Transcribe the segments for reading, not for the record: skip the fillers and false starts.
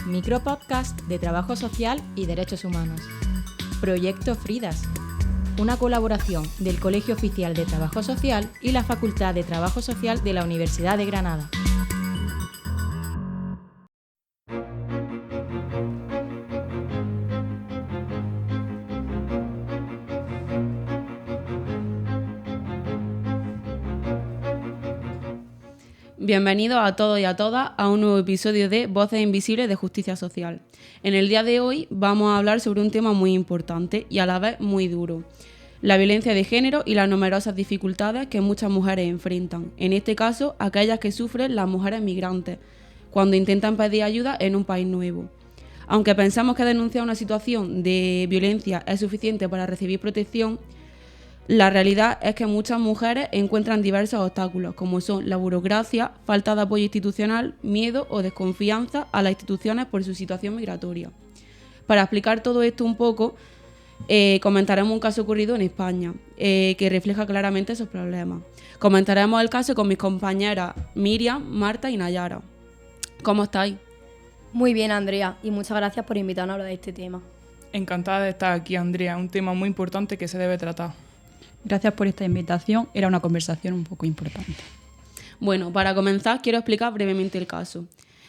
micropodcast de trabajo social y derechos humanos. Proyecto Fridas, una colaboración del Colegio Oficial de Trabajo Social y la Facultad de Trabajo Social de la Universidad de Granada. Bienvenidos a todos y a todas a un nuevo episodio de Voces Invisibles de Justicia Social. En el día de hoy vamos a hablar sobre un tema muy importante y a la vez muy duro: la violencia de género y las numerosas dificultades que muchas mujeres enfrentan, en este caso aquellas que sufren las mujeres migrantes, cuando intentan pedir ayuda en un país nuevo. Aunque pensamos que denunciar una situación de violencia es suficiente para recibir protección, la realidad es que muchas mujeres encuentran diversos obstáculos, como son la burocracia, falta de apoyo institucional, miedo o desconfianza a las instituciones por su situación migratoria. Para explicar todo esto un poco, comentaremos un caso ocurrido en España, que refleja claramente esos problemas. Comentaremos el caso con mis compañeras Miriam, Marta y Nayara. ¿Cómo estáis? Muy bien, Andrea, y muchas gracias por invitarnos a hablar de este tema. Encantada de estar aquí, Andrea, un tema muy importante que se debe tratar. Gracias por esta invitación, era una conversación un poco importante. Bueno, para comenzar quiero explicar brevemente el caso.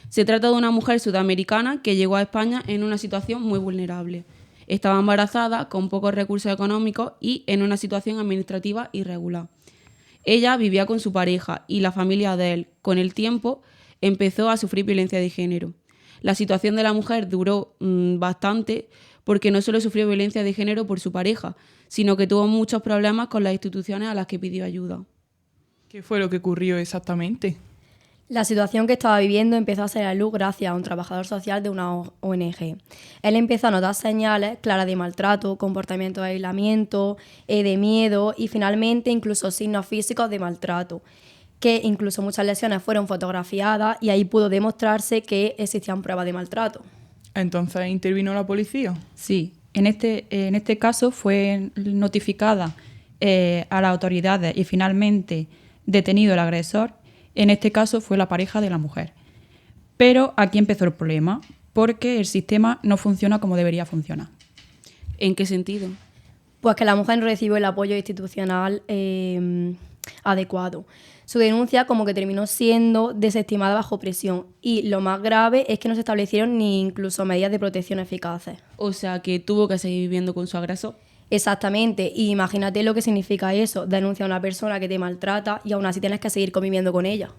Se trata de una mujer sudamericana que llegó a España en una situación muy vulnerable. Estaba embarazada, con pocos recursos económicos y en una situación administrativa irregular. Ella vivía con su pareja y la familia de él. Con el tiempo empezó a sufrir violencia de género. La situación de la mujer duró bastante, porque no solo sufrió violencia de género por su pareja, sino que tuvo muchos problemas con las instituciones a las que pidió ayuda. ¿Qué fue lo que ocurrió exactamente? La situación que estaba viviendo empezó a salir a luz gracias a un trabajador social de una ONG. Él empezó a notar señales claras de maltrato, comportamiento de aislamiento, de miedo y finalmente incluso signos físicos de maltrato, que incluso muchas lesiones fueron fotografiadas y ahí pudo demostrarse que existían pruebas de maltrato. ¿Entonces intervino la policía? Sí, en este caso fue notificada a las autoridades y finalmente detenido el agresor. En este caso fue la pareja de la mujer. Pero aquí empezó el problema, porque el sistema no funciona como debería funcionar. ¿En qué sentido? Pues que la mujer no recibió el apoyo institucional adecuado. Su denuncia como que terminó siendo desestimada bajo presión y lo más grave es que no se establecieron ni incluso medidas de protección eficaces. O sea, que tuvo que seguir viviendo con su agresor. Exactamente, y imagínate lo que significa eso, denunciar a una persona que te maltrata y aún así tienes que seguir conviviendo con ella.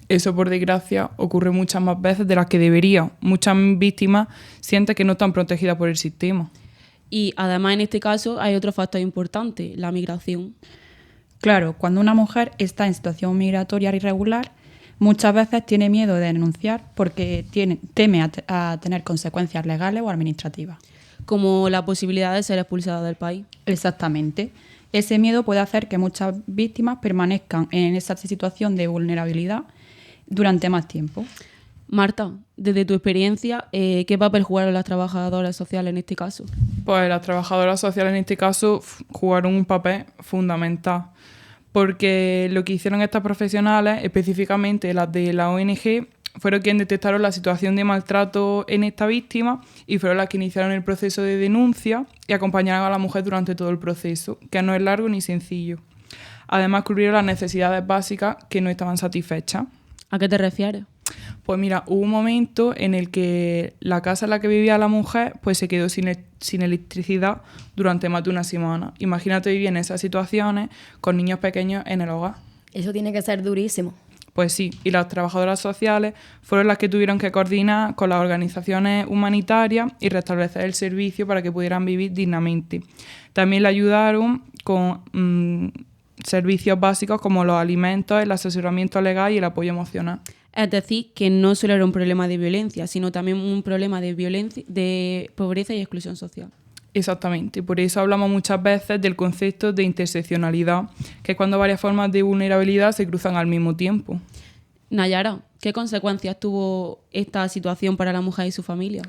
Eso, por desgracia, ocurre muchas más veces de las que debería. Muchas víctimas sienten que no están protegidas por el sistema. Y además en este caso hay otro factor importante: la migración. Claro, cuando una mujer está en situación migratoria irregular, muchas veces tiene miedo de denunciar porque teme a tener consecuencias legales o administrativas. Como la posibilidad de ser expulsada del país. Exactamente. Ese miedo puede hacer que muchas víctimas permanezcan en esa situación de vulnerabilidad durante más tiempo. Marta, desde tu experiencia, ¿qué papel jugaron las trabajadoras sociales en este caso? Pues las trabajadoras sociales en este caso jugaron un papel fundamental, porque lo que hicieron estas profesionales, específicamente las de la ONG, fueron quienes detectaron la situación de maltrato en esta víctima y fueron las que iniciaron el proceso de denuncia y acompañaron a la mujer durante todo el proceso, que no es largo ni sencillo. Además, cubrieron las necesidades básicas que no estaban satisfechas. ¿A qué te refieres? Pues mira, hubo un momento en el que la casa en la que vivía la mujer pues se quedó sin electricidad durante más de una semana. Imagínate vivir en esas situaciones con niños pequeños en el hogar. Eso tiene que ser durísimo. Pues sí, y las trabajadoras sociales fueron las que tuvieron que coordinar con las organizaciones humanitarias y restablecer el servicio para que pudieran vivir dignamente. También le ayudaron con servicios básicos como los alimentos, el asesoramiento legal y el apoyo emocional. Es decir, que no solo era un problema de violencia, sino también un problema de pobreza y exclusión social. Exactamente, por eso hablamos muchas veces del concepto de interseccionalidad, que es cuando varias formas de vulnerabilidad se cruzan al mismo tiempo. Nayara, ¿qué consecuencias tuvo esta situación para la mujer y su familia?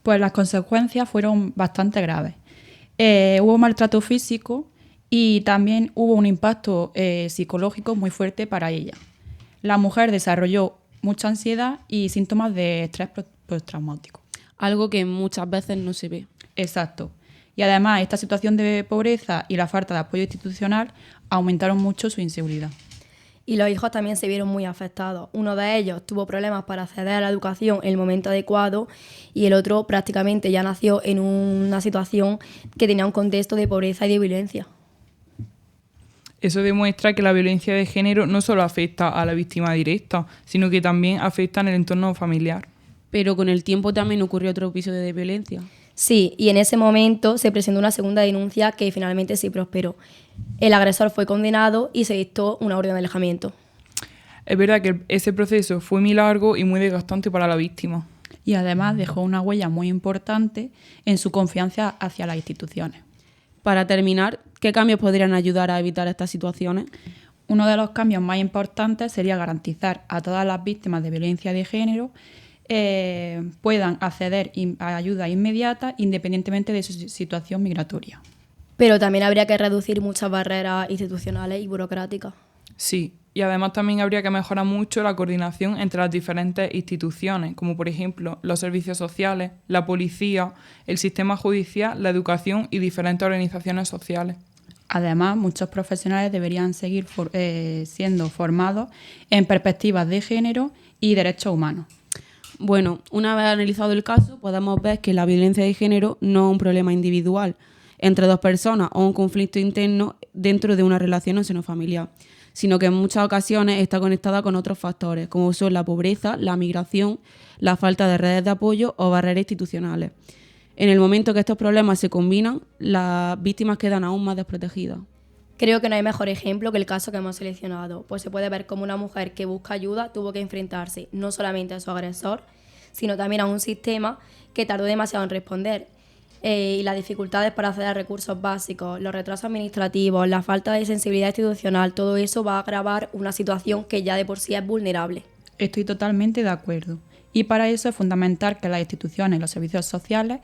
Pues las consecuencias fueron bastante graves. Hubo maltrato físico y también hubo un impacto psicológico muy fuerte para ella. La mujer desarrolló mucha ansiedad y síntomas de estrés postraumático. algo que muchas veces no se ve. Exacto. Y además, esta situación de pobreza y la falta de apoyo institucional aumentaron mucho su inseguridad. Y los hijos también se vieron muy afectados. Uno de ellos tuvo problemas para acceder a la educación en el momento adecuado y el otro prácticamente ya nació en una situación que tenía un contexto de pobreza y de violencia. Eso demuestra que la violencia de género no solo afecta a la víctima directa, sino que también afecta en el entorno familiar. Pero con el tiempo también ocurrió otro episodio de violencia. Sí, y en ese momento se presentó una segunda denuncia que finalmente sí prosperó. El agresor fue condenado y se dictó una orden de alejamiento. Es verdad que ese proceso fue muy largo y muy desgastante para la víctima. Y además dejó una huella muy importante en su confianza hacia las instituciones. Para terminar, ¿qué cambios podrían ayudar a evitar estas situaciones? Uno de los cambios más importantes sería garantizar a todas las víctimas de violencia de género puedan acceder a ayuda inmediata independientemente de su situación migratoria. Pero también habría que reducir muchas barreras institucionales y burocráticas. Sí, y además también habría que mejorar mucho la coordinación entre las diferentes instituciones, como por ejemplo los servicios sociales, la policía, el sistema judicial, la educación y diferentes organizaciones sociales. Además, muchos profesionales deberían seguir siendo formados en perspectivas de género y derechos humanos. Bueno, una vez analizado el caso, podemos ver que la violencia de género no es un problema individual entre dos personas o un conflicto interno dentro de una relación seno-familiar, sino que en muchas ocasiones está conectada con otros factores, como son la pobreza, la migración, la falta de redes de apoyo o barreras institucionales. En el momento que estos problemas se combinan, las víctimas quedan aún más desprotegidas. Creo que no hay mejor ejemplo que el caso que hemos seleccionado, pues se puede ver cómo una mujer que busca ayuda tuvo que enfrentarse no solamente a su agresor, sino también a un sistema que tardó demasiado en responder. Y las dificultades para acceder a recursos básicos, los retrasos administrativos, la falta de sensibilidad institucional, todo eso va a agravar una situación que ya de por sí es vulnerable. Estoy totalmente de acuerdo. Y para eso es fundamental que las instituciones y los servicios sociales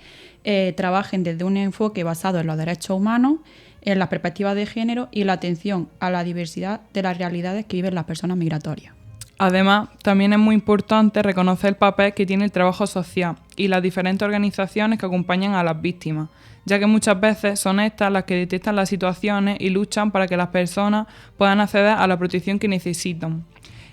trabajen desde un enfoque basado en los derechos humanos, en las perspectivas de género y la atención a la diversidad de las realidades que viven las personas migratorias. Además, también es muy importante reconocer el papel que tiene el trabajo social y las diferentes organizaciones que acompañan a las víctimas, ya que muchas veces son estas las que detectan las situaciones y luchan para que las personas puedan acceder a la protección que necesitan.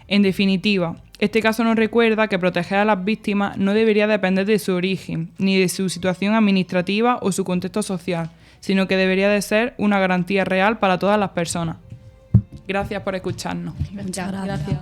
En definitiva, este caso nos recuerda que proteger a las víctimas no debería depender de su origen, ni de su situación administrativa o su contexto social, sino que debería de ser una garantía real para todas las personas. Gracias por escucharnos. Muchas gracias.